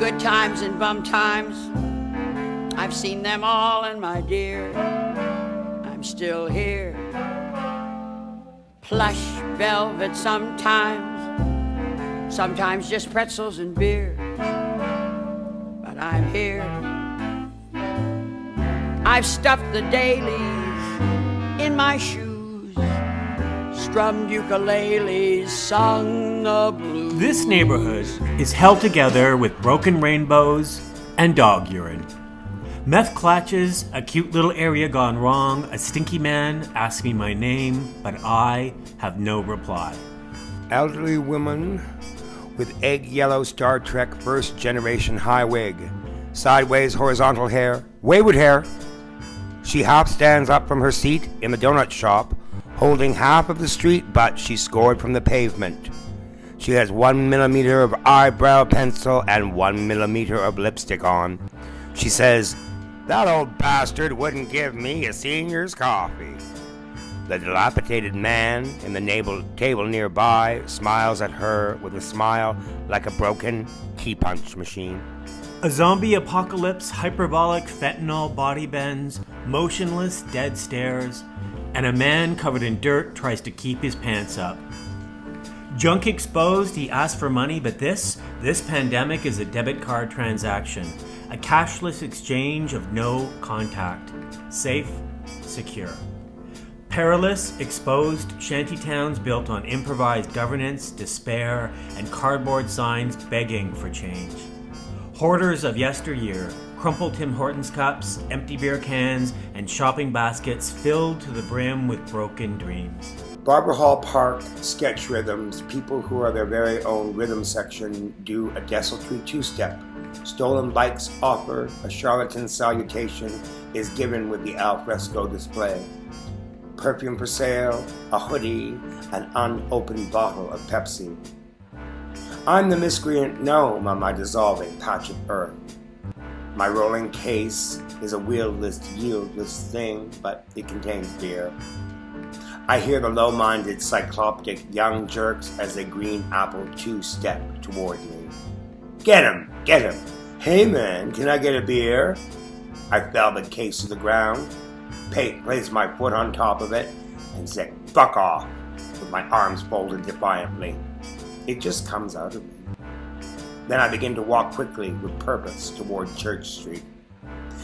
good times and bum times, I've seen them all, and my dear, I'm still here. Plush velvet sometimes just pretzels and beer, but I'm here. I've stuffed the dailies in my shoes, strummed ukuleles, sung the blues. This neighborhood is held together with broken rainbows and dog urine. Meth clutches, a cute little area gone wrong, a stinky man asks me my name, but I have no reply. Elderly woman with egg yellow Star Trek first generation high wig, sideways horizontal hair, wayward hair. She half stands up from her seat in the donut shop, holding half of the street, but she scored from the pavement. She has 1 millimeter of eyebrow pencil and 1 millimeter of lipstick on. She says, "That old bastard wouldn't give me a senior's coffee." The dilapidated man in the table nearby smiles at her with a smile like a broken key punch machine. A zombie apocalypse, hyperbolic fentanyl body bends, motionless dead stares, and a man covered in dirt tries to keep his pants up. Junk exposed, he asks for money, but this pandemic is a debit card transaction, a cashless exchange of no contact, safe, secure. Perilous, exposed shantytowns built on improvised governance, despair, and cardboard signs begging for change. Hoarders of yesteryear, crumpled Tim Hortons cups, empty beer cans, and shopping baskets filled to the brim with broken dreams. Barbara Hall Park, sketch rhythms. People who are their very own rhythm section do a desultory two-step. Stolen bikes offer, a charlatan salutation is given with the alfresco display. Perfume for sale, a hoodie, an unopened bottle of Pepsi. I'm the miscreant gnome on my dissolving patch of earth. My rolling case is a wieldless, yieldless thing, but it contains beer. I hear the low-minded, cycloptic young jerks as they green apple two-step toward me. Get him! Get him! Hey man, can I get a beer? I fell the case to the ground, placed my foot on top of it, and said, "Fuck off," with my arms folded defiantly. It just comes out of me. Then I begin to walk quickly with purpose toward Church Street.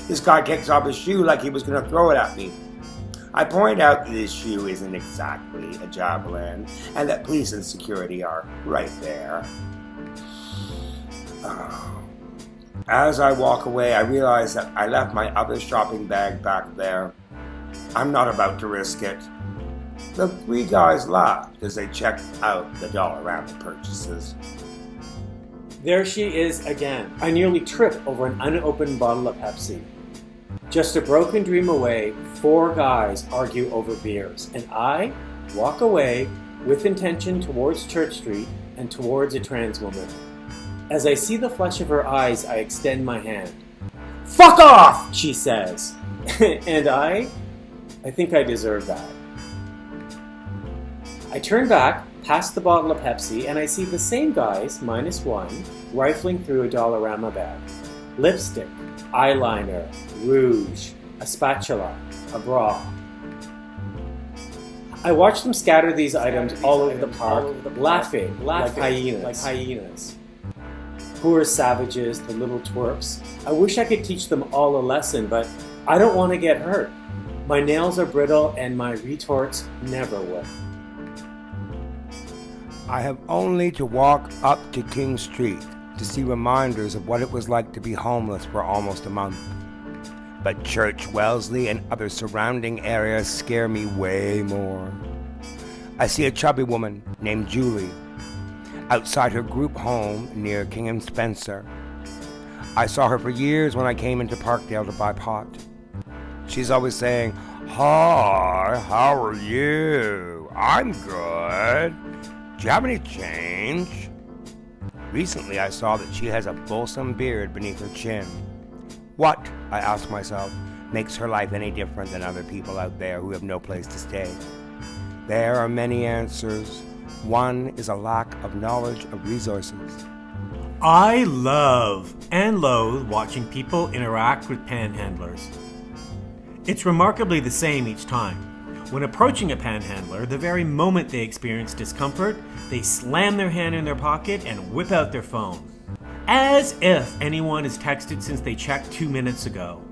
This guy takes off his shoe like he was going to throw it at me. I point out that his shoe isn't exactly a javelin, and that police and security are right there. As I walk away, I realize that I left my other shopping bag back there. I'm not about to risk it. The three guys laughed as they checked out the Dollarama purchases. There she is again. I nearly trip over an unopened bottle of Pepsi. Just a broken dream away, 4 guys argue over beers, and I walk away with intention towards Church Street and towards a trans woman. As I see the flush of her eyes, I extend my hand. "Fuck off!" she says. And I think I deserve that. I turn back, past the bottle of Pepsi, and I see the same guys, -1, rifling through a Dollarama bag. Lipstick, eyeliner, rouge, a spatula, a bra. I watch them scatter these items all over the park, laughing like hyenas. Poor savages, the little twerps. I wish I could teach them all a lesson, but I don't want to get hurt. My nails are brittle and my retorts never will. I have only to walk up to King Street to see reminders of what it was like to be homeless for almost a month. But Church, Wellesley, and other surrounding areas scare me way more. I see a chubby woman named Julie outside her group home near King and Spencer. I saw her for years when I came into Parkdale to buy pot. She's always saying, "Hi, how are you? I'm good. Do you have any change?" Recently I saw that she has a fulsome beard beneath her chin. What, I ask myself, makes her life any different than other people out there who have no place to stay? There are many answers. One is a lack of knowledge of resources. I love and loathe watching people interact with panhandlers. It's remarkably the same each time. When approaching a panhandler, the very moment they experience discomfort, they slam their hand in their pocket and whip out their phone. As if anyone has texted since they checked 2 minutes ago.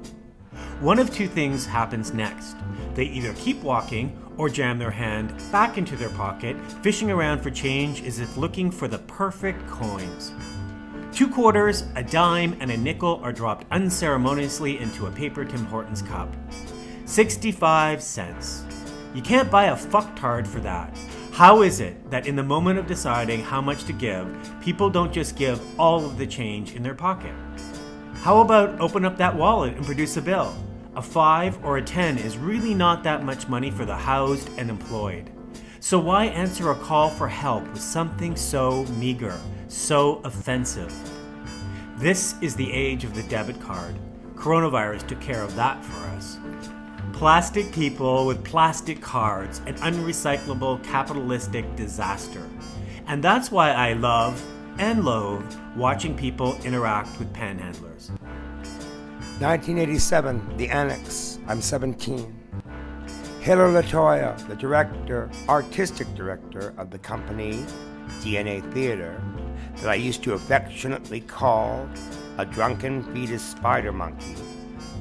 One of two things happens next. They either keep walking or jam their hand back into their pocket, fishing around for change as if looking for the perfect coins. 2 quarters, a dime, and a nickel are dropped unceremoniously into a paper Tim Hortons cup. 65 cents. You can't buy a fucktard for that. How is it that in the moment of deciding how much to give, people don't just give all of the change in their pocket? How about open up that wallet and produce a bill? A 5 or a 10 is really not that much money for the housed and employed. So why answer a call for help with something so meager, so offensive? This is the age of the debit card. Coronavirus took care of that for us. Plastic people with plastic cards, an unrecyclable capitalistic disaster. And that's why I love and loathe watching people interact with panhandlers. 1987, the Annex. I'm 17. Hiller Latoya, the artistic director of the company DNA Theater, that I used to affectionately call a drunken fetus spider monkey,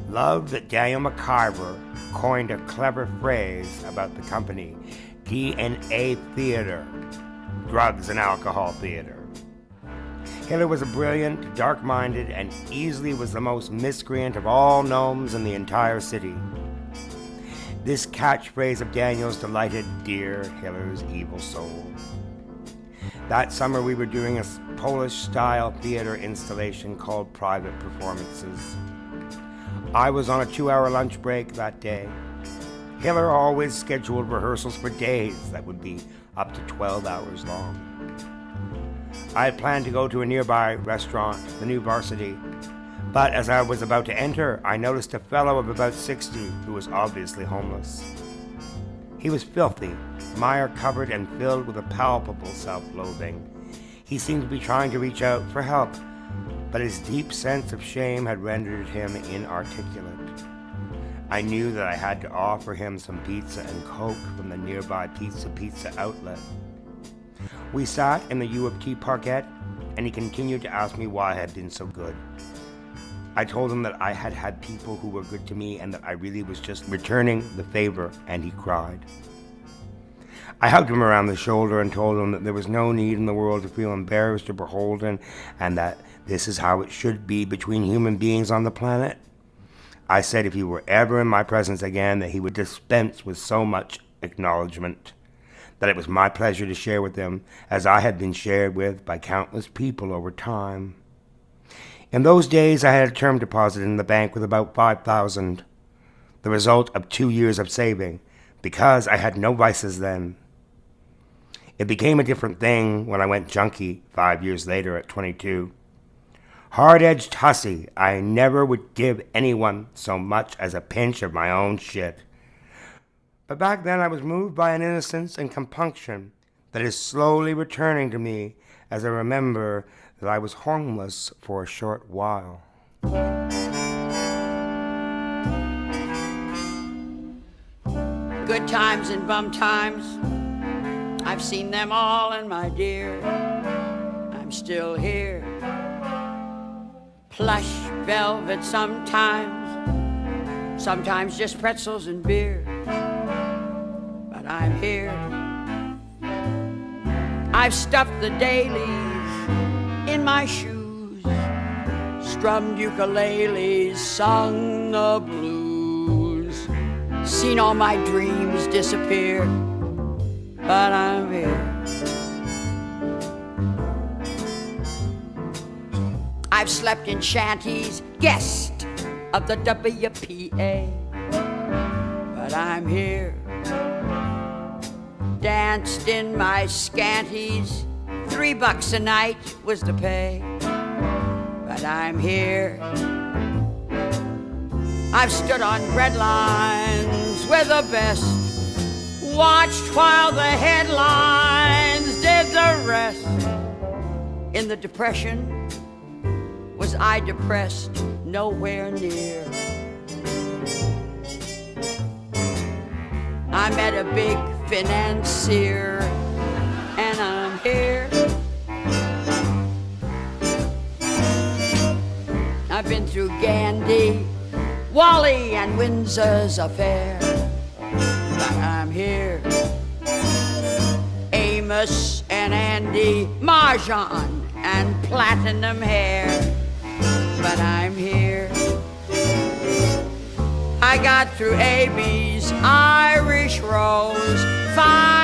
loved that Daniel McIver coined a clever phrase about the company, DNA Theater, drugs and alcohol theater. Hiller was a brilliant, dark-minded, and easily was the most miscreant of all gnomes in the entire city. This catchphrase of Daniel's delighted dear Hiller's evil soul. That summer we were doing a Polish-style theater installation called Private Performances. I was on a 2-hour lunch break that day. Hiller always scheduled rehearsals for days that would be up to 12 hours long. I had planned to go to a nearby restaurant, the New Varsity, but as I was about to enter, I noticed a fellow of about 60 who was obviously homeless. He was filthy, mire-covered and filled with a palpable self-loathing. He seemed to be trying to reach out for help, but his deep sense of shame had rendered him inarticulate. I knew that I had to offer him some pizza and Coke from the nearby pizza outlet. We sat in the U of T parquet, and he continued to ask me why I had been so good. I told him that I had had people who were good to me and that I really was just returning the favor, and he cried. I hugged him around the shoulder and told him that there was no need in the world to feel embarrassed or beholden, and that this is how it should be between human beings on the planet. I said if he were ever in my presence again, that he would dispense with so much acknowledgement, that it was my pleasure to share with him as I had been shared with by countless people over time. In those days, I had a term deposit in the bank with about $5,000, the result of 2 years of saving, because I had no vices then. It became a different thing when I went junkie 5 years later at 22. Hard-edged hussy, I never would give anyone so much as a pinch of my own shit. But back then I was moved by an innocence and compunction that is slowly returning to me as I remember that I was homeless for a short while. Good times and bum times, I've seen them all, and my dear, I'm still here. Plush velvet sometimes just pretzels and beer, but I'm here. I've stuffed the dailies in my shoes, strummed ukuleles, sung the blues, seen all my dreams disappear, but I'm here. I've slept in shanties, guest of the WPA, but I'm here. Danced in my scanties, $3 a night was the pay, but I'm here. I've stood on bread lines with the best, watched while the headlines did the rest, In the Depression, was I depressed? Nowhere near. I met a big financier, and I'm here. I've been through Gandhi, Wally, and Windsor's affair, but I'm here. Amos and Andy, Marjan and platinum hair, but I'm here. I got through Amy's Irish Rose, 5